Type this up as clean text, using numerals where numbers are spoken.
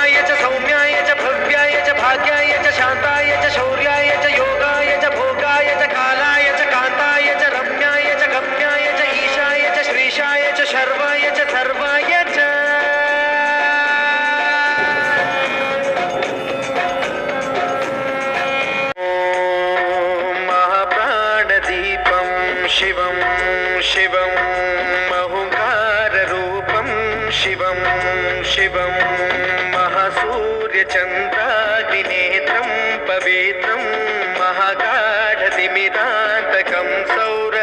सौम्याय च सौम्याय च भव्याय च भाग्याय च शान्ताय च शौर्याय च योगाय च भोगाय च कालाय च कान्ताय च रम्याय च गम्याय च ईशाय च श्रीशाय च शर्वाय च सर्वाय च महाप्राणदीपं शिवं शिवं महुकाररूपं शिवं शिवं महासूर्यचन्द्राग्निनेत्रं पवित्रं महागाढतिमिरान्तकं सौर